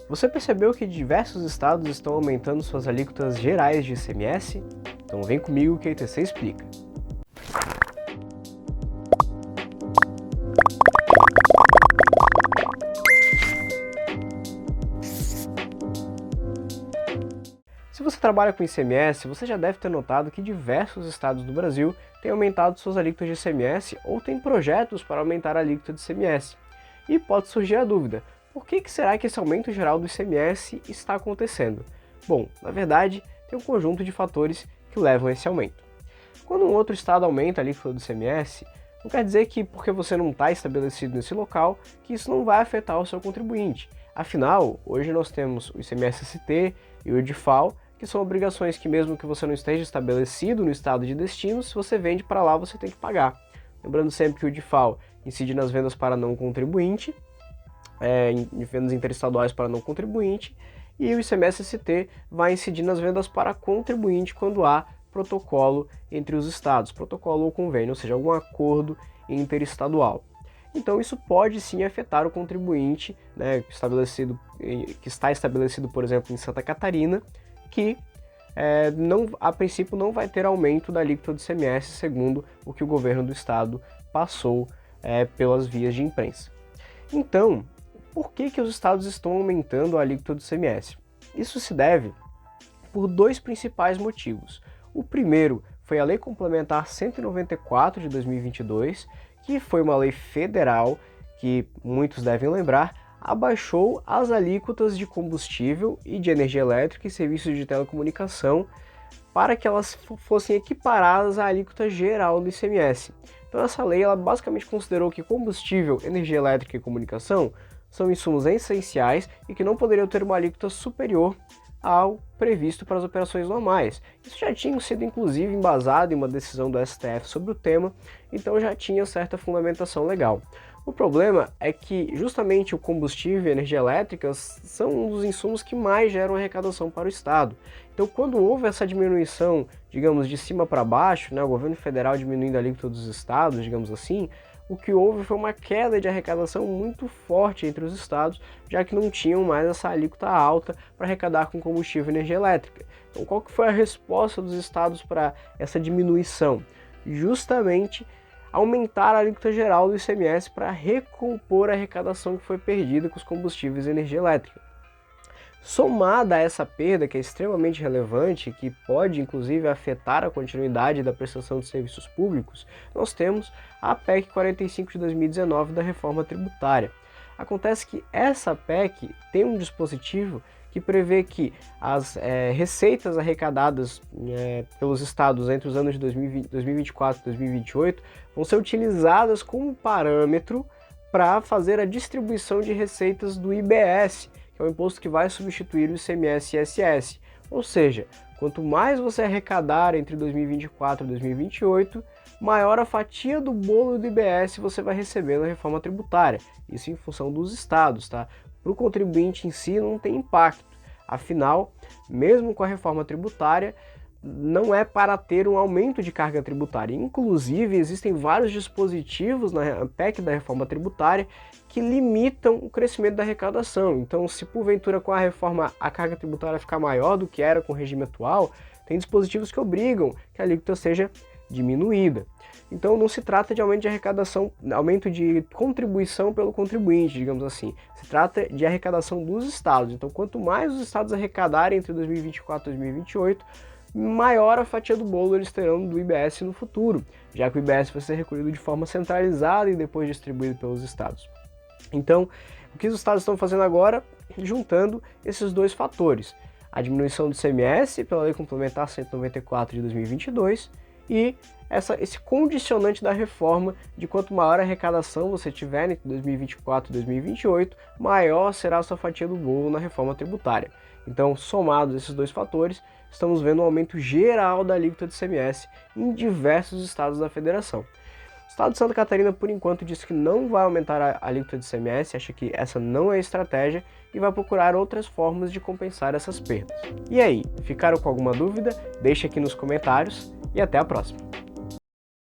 Você percebeu que diversos estados estão aumentando suas alíquotas gerais de ICMS? Então vem comigo que a ITC explica. Se você trabalha com ICMS, você já deve ter notado que diversos estados do Brasil têm aumentado suas alíquotas de ICMS ou têm projetos para aumentar a alíquota de ICMS. E pode surgir a dúvida, por que será que esse aumento geral do ICMS está acontecendo? Bom, na verdade, tem um conjunto de fatores que levam a esse aumento. Quando um outro estado aumenta a alíquota do ICMS, não quer dizer que porque você não está estabelecido nesse local, que isso não vai afetar o seu contribuinte. Afinal, hoje nós temos o ICMS-ST e o EDIFAL, que são obrigações que mesmo que você não esteja estabelecido no estado de destino, se você vende para lá, você tem que pagar. Lembrando sempre que o EDIFAL incide nas vendas para não contribuinte, em vendas interestaduais para não contribuinte, e o ICMS-ST vai incidir nas vendas para contribuinte quando há protocolo entre os estados, protocolo ou convênio, ou seja, algum acordo interestadual. Então isso pode sim afetar o contribuinte, né, que está estabelecido, por exemplo, em Santa Catarina, que a princípio não vai ter aumento da alíquota do ICMS, segundo o que o governo do estado passou pelas vias de imprensa. Então, por que os estados estão aumentando a alíquota do ICMS? Isso se deve por dois principais motivos. O primeiro foi a Lei Complementar 194 de 2022, que foi uma lei federal que muitos devem lembrar, abaixou as alíquotas de combustível e de energia elétrica e serviços de telecomunicação para que elas fossem equiparadas à alíquota geral do ICMS. Então essa lei ela basicamente considerou que combustível, energia elétrica e comunicação são insumos essenciais e que não poderiam ter uma alíquota superior ao previsto para as operações normais. Isso já tinha sido inclusive embasado em uma decisão do STF sobre o tema, então já tinha certa fundamentação legal. O problema é que justamente o combustível e a energia elétrica são um dos insumos que mais geram arrecadação para o Estado. Então quando houve essa diminuição, digamos, de cima para baixo, né, o governo federal diminuindo a alíquota dos estados, digamos assim, o que houve foi uma queda de arrecadação muito forte entre os estados, já que não tinham mais essa alíquota alta para arrecadar com combustível e energia elétrica. Então qual que foi a resposta dos estados para essa diminuição? Justamente aumentar a alíquota geral do ICMS para recompor a arrecadação que foi perdida com os combustíveis e energia elétrica. Somada a essa perda, que é extremamente relevante, que pode inclusive afetar a continuidade da prestação de serviços públicos, nós temos a PEC 45 de 2019 da reforma tributária. Acontece que essa PEC tem um dispositivo que prevê que as receitas arrecadadas pelos estados entre os anos de 2024 e 2028 vão ser utilizadas como parâmetro para fazer a distribuição de receitas do IBS, que é o imposto que vai substituir o ICMS e ISS. Ou seja, quanto mais você arrecadar entre 2024 e 2028, maior a fatia do bolo do IBS você vai receber na reforma tributária. Isso em função dos estados, tá? Para o contribuinte em si não tem impacto. Afinal, mesmo com a reforma tributária, não é para ter um aumento de carga tributária. Inclusive, existem vários dispositivos na PEC da reforma tributária que limitam o crescimento da arrecadação. Então, se porventura com a reforma a carga tributária ficar maior do que era com o regime atual, tem dispositivos que obrigam que a alíquota seja diminuída. Então não se trata de aumento de arrecadação, aumento de contribuição pelo contribuinte, digamos assim. Se trata de arrecadação dos estados. Então quanto mais os estados arrecadarem entre 2024 e 2028, maior a fatia do bolo eles terão do IBS no futuro, já que o IBS vai ser recolhido de forma centralizada e depois distribuído pelos estados. Então, o que os estados estão fazendo agora? Juntando esses dois fatores. A diminuição do ICMS pela Lei Complementar 194 de 2022 e esse condicionante da reforma de quanto maior a arrecadação você tiver entre 2024 e 2028, maior será a sua fatia do bolo na reforma tributária. Então, somados esses dois fatores, estamos vendo um aumento geral da alíquota de ICMS em diversos estados da federação. O estado de Santa Catarina, por enquanto, disse que não vai aumentar a alíquota de ICMS, acha que essa não é a estratégia e vai procurar outras formas de compensar essas perdas. E aí, ficaram com alguma dúvida? Deixe aqui nos comentários e até a próxima!